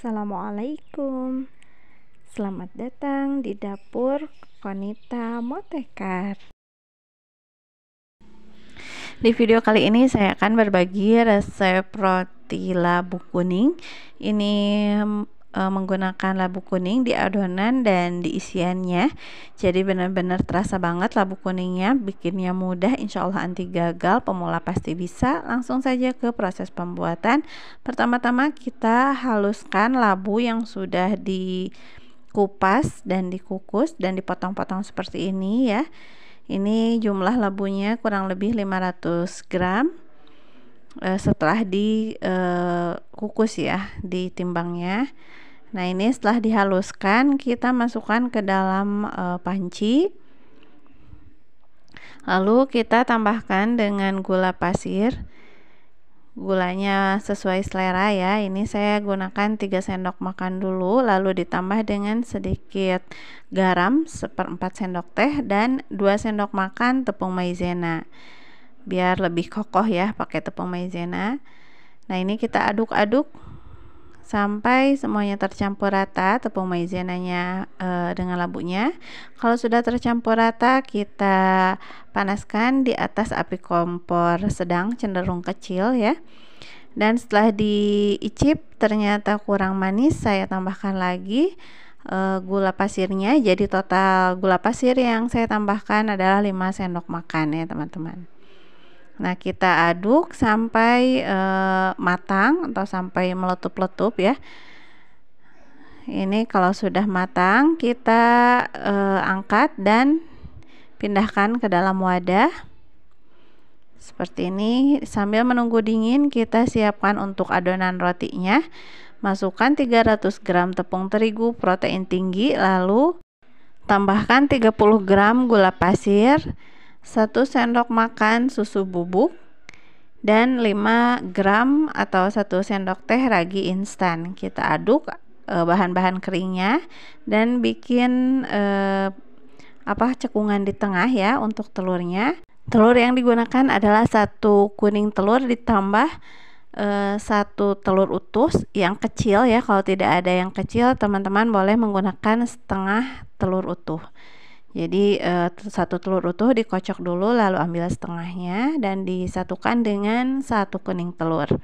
Assalamualaikum. Selamat datang di dapur Konita Motekar. Di video kali ini saya akan berbagi resep roti labu kuning. Ini menggunakan labu kuning di adonan dan di isiannya. Jadi benar-benar terasa banget labu kuningnya, bikinnya mudah, insya Allah anti gagal, pemula pasti bisa. Langsung saja ke proses pembuatan. Pertama-tama kita haluskan labu yang sudah dikupas dan dikukus dan dipotong-potong seperti ini ya. Ini jumlah labunya kurang lebih 500 gram setelah dikukus ya, ditimbangnya. Nah, ini setelah dihaluskan kita masukkan ke dalam panci, lalu kita tambahkan dengan gula pasir. Gulanya sesuai selera ya. Ini saya gunakan 3 sendok makan dulu, lalu ditambah dengan sedikit garam 1/4 sendok teh dan 2 sendok makan tepung maizena. Biar lebih kokoh ya pakai tepung maizena. Nah, ini kita aduk-aduk sampai semuanya tercampur rata tepung maizenanya dengan labunya. Kalau sudah tercampur rata, kita panaskan di atas api kompor sedang cenderung kecil ya. Dan setelah diicip ternyata kurang manis, saya tambahkan lagi gula pasirnya. Jadi total gula pasir yang saya tambahkan adalah 5 sendok makan ya teman-teman. Nah, kita aduk sampai matang atau sampai meletup-letup ya. Ini kalau sudah matang, kita angkat dan pindahkan ke dalam wadah seperti ini. Sambil menunggu dingin, kita siapkan untuk adonan rotinya. Masukkan 300 gram tepung terigu protein tinggi, lalu tambahkan 30 gram gula pasir, 1 sendok makan susu bubuk, dan 5 gram atau 1 sendok teh ragi instan. Kita aduk bahan-bahan keringnya dan bikin cekungan di tengah ya untuk telurnya. Telur yang digunakan adalah 1 kuning telur ditambah 1 telur utuh yang kecil ya. Kalau tidak ada yang kecil, teman-teman boleh menggunakan setengah telur utuh. Jadi 1 telur utuh dikocok dulu, lalu ambil setengahnya dan disatukan dengan 1 kuning telur.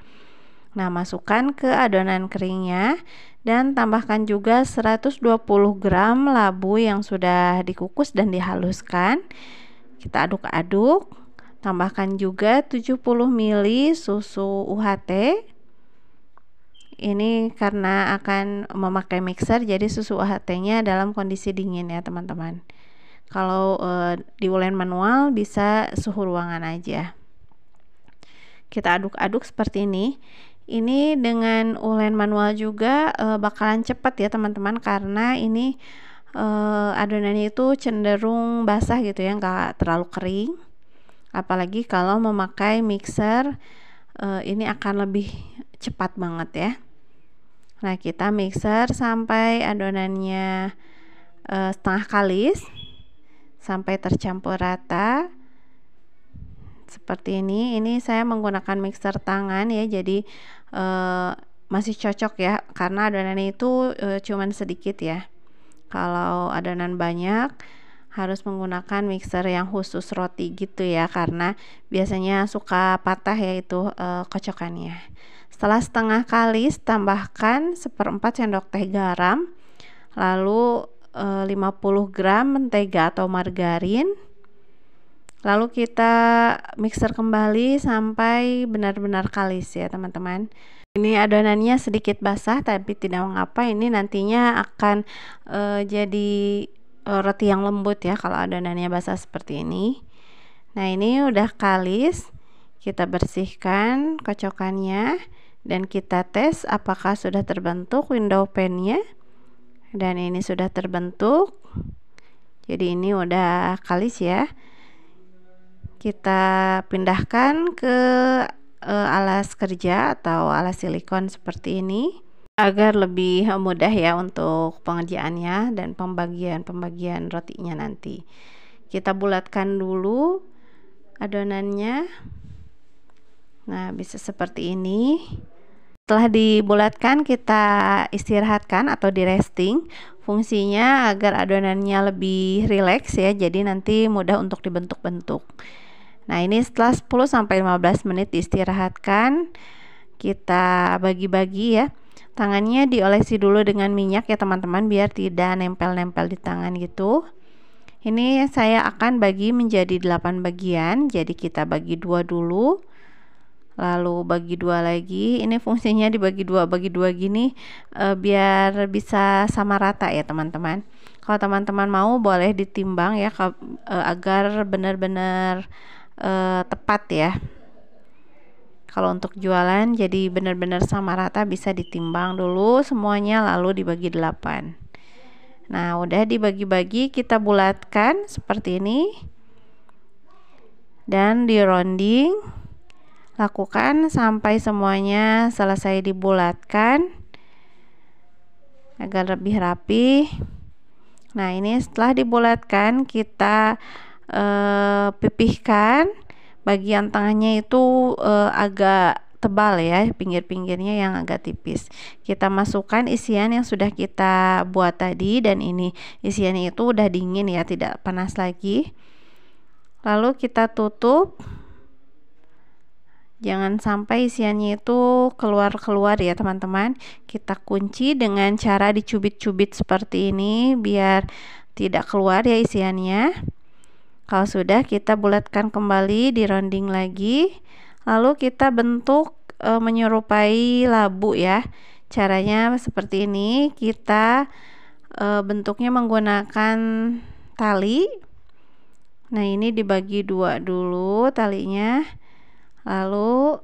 Nah, masukkan ke adonan keringnya dan tambahkan juga 120 gram labu yang sudah dikukus dan dihaluskan. Kita aduk-aduk. Tambahkan juga 70 ml susu UHT. Ini karena akan memakai mixer, jadi susu UHT-nya dalam kondisi dingin ya teman-teman. Kalau di ulen manual bisa suhu ruangan aja. Kita aduk-aduk seperti ini. Ini dengan ulen manual juga bakalan cepat ya teman-teman, karena ini adonannya itu cenderung basah gitu ya, nggak terlalu kering. Apalagi kalau memakai mixer, ini akan lebih cepat banget ya. Nah, kita mixer sampai adonannya setengah kalis, sampai tercampur rata seperti ini. Ini saya menggunakan mixer tangan ya, jadi masih cocok ya, karena adonannya itu cuman sedikit ya. Kalau adonan banyak harus menggunakan mixer yang khusus roti gitu ya, karena biasanya suka patah ya itu kocokannya. Setelah setengah kalis, tambahkan 1/4 sendok teh garam, lalu 50 gram mentega atau margarin, lalu kita mixer kembali sampai benar-benar kalis ya teman-teman. Ini adonannya sedikit basah tapi tidak mengapa, ini nantinya akan jadi roti yang lembut ya kalau adonannya basah seperti ini. Nah, ini udah kalis, kita bersihkan kocokannya dan kita tes apakah sudah terbentuk window pane-nya. Dan ini sudah terbentuk, jadi ini udah kalis ya. Kita pindahkan ke alas kerja atau alas silikon seperti ini agar lebih mudah ya untuk pengerjaannya dan pembagian rotinya nanti. Kita bulatkan dulu adonannya. Nah, bisa seperti ini. Setelah dibulatkan, kita istirahatkan atau di resting. Fungsinya agar adonannya lebih rileks ya, jadi nanti mudah untuk dibentuk-bentuk. Nah, ini setelah 10-15 menit diistirahatkan, kita bagi-bagi ya. Tangannya diolesi dulu dengan minyak ya teman-teman, biar tidak nempel-nempel di tangan gitu. Ini saya akan bagi menjadi 8 bagian, jadi kita bagi 2 dulu, lalu bagi 2 lagi. Ini fungsinya dibagi 2 gini biar bisa sama rata ya teman-teman. Kalau teman-teman mau boleh ditimbang ya, agar benar-benar tepat ya. Kalau untuk jualan jadi benar-benar sama rata, bisa ditimbang dulu semuanya lalu dibagi 8. Nah, udah dibagi-bagi, kita bulatkan seperti ini dan di rounding. Lakukan sampai semuanya selesai dibulatkan agar lebih rapi. Nah, ini setelah dibulatkan, kita pipihkan. Bagian tengahnya itu agak tebal ya, pinggir-pinggirnya yang agak tipis. Kita masukkan isian yang sudah kita buat tadi, dan ini isiannya itu udah dingin ya, tidak panas lagi. Lalu kita tutup. Jangan sampai isiannya itu keluar-keluar ya teman-teman. Kita kunci dengan cara dicubit-cubit seperti ini biar tidak keluar ya isiannya. Kalau sudah, kita bulatkan kembali, di rounding lagi. Lalu kita bentuk menyerupai labu ya. Caranya seperti ini. Kita bentuknya menggunakan tali. Nah, ini dibagi 2 dulu talinya. Lalu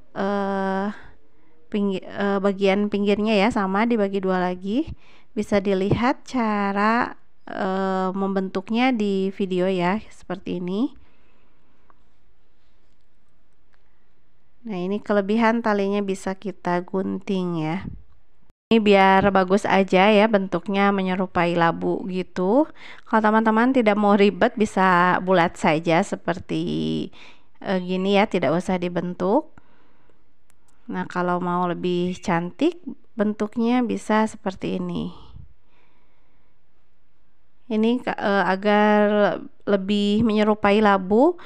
bagian pinggirnya ya sama dibagi 2 lagi. Bisa dilihat cara membentuknya di video ya, seperti ini. Nah, ini kelebihan talinya bisa kita gunting ya. Ini biar bagus aja ya, bentuknya menyerupai labu gitu. Kalau teman-teman tidak mau ribet, bisa bulat saja seperti gini ya, tidak usah dibentuk. Nah, kalau mau lebih cantik bentuknya bisa seperti ini. Ini agar lebih menyerupai labu.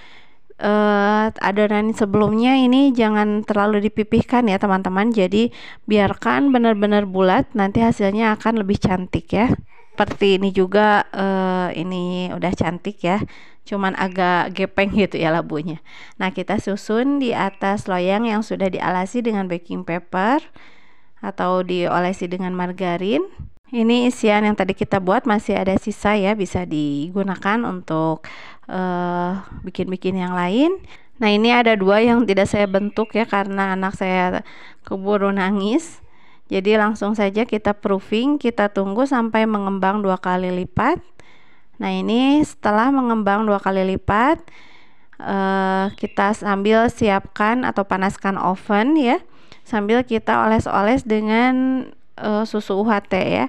Adonan sebelumnya ini jangan terlalu dipipihkan ya teman-teman, jadi biarkan benar-benar bulat, nanti hasilnya akan lebih cantik ya. Seperti ini juga, ini udah cantik ya, cuman agak gepeng gitu ya labunya. Nah, kita susun di atas loyang yang sudah dialasi dengan baking paper atau diolesi dengan margarin. Ini isian yang tadi kita buat masih ada sisa ya, bisa digunakan untuk bikin-bikin yang lain. Nah, ini ada 2 yang tidak saya bentuk ya, karena anak saya keburu nangis. Jadi langsung saja kita proofing, kita tunggu sampai mengembang 2 kali lipat. Nah, ini setelah mengembang 2 kali lipat, kita sambil siapkan atau panaskan oven ya, sambil kita oles-oles dengan susu UHT ya.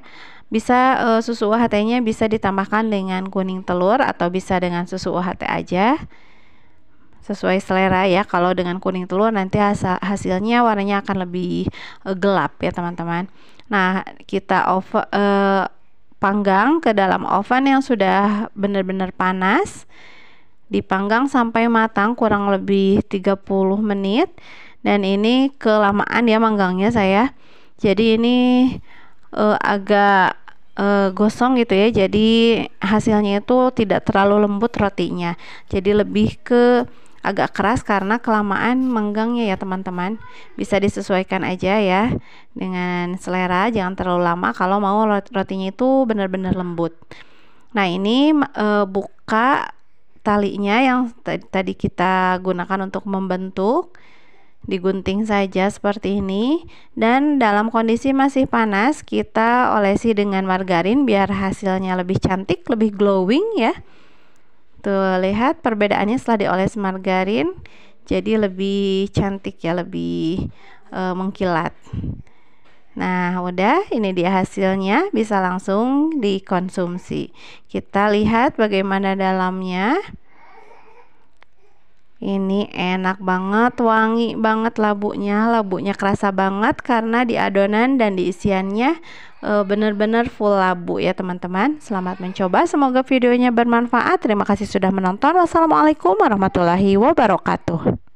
Bisa susu UHT-nya bisa ditambahkan dengan kuning telur atau bisa dengan susu UHT aja, sesuai selera ya. Kalau dengan kuning telur nanti hasilnya warnanya akan lebih gelap ya teman-teman. Nah, kita panggang ke dalam oven yang sudah benar-benar panas. Dipanggang sampai matang kurang lebih 30 menit. Dan ini kelamaan ya manggangnya saya. Jadi ini agak gosong gitu ya, jadi hasilnya itu tidak terlalu lembut rotinya, jadi lebih ke agak keras karena kelamaan menggangnya ya teman-teman. Bisa disesuaikan aja ya dengan selera, jangan terlalu lama kalau mau rotinya itu benar-benar lembut. Nah, ini buka talinya yang tadi kita gunakan untuk membentuk. Digunting saja seperti ini, dan dalam kondisi masih panas kita olesi dengan margarin biar hasilnya lebih cantik, lebih glowing ya. Tuh, lihat perbedaannya setelah dioles margarin, jadi lebih cantik ya, lebih mengkilat. Nah, udah, ini dia hasilnya, bisa langsung dikonsumsi. Kita lihat bagaimana dalamnya. Ini enak banget, wangi banget labunya. Labunya kerasa banget karena di adonan dan di isiannya bener-bener full labu ya teman-teman. Selamat mencoba, semoga videonya bermanfaat. Terima kasih sudah menonton. Wassalamualaikum warahmatullahi wabarakatuh.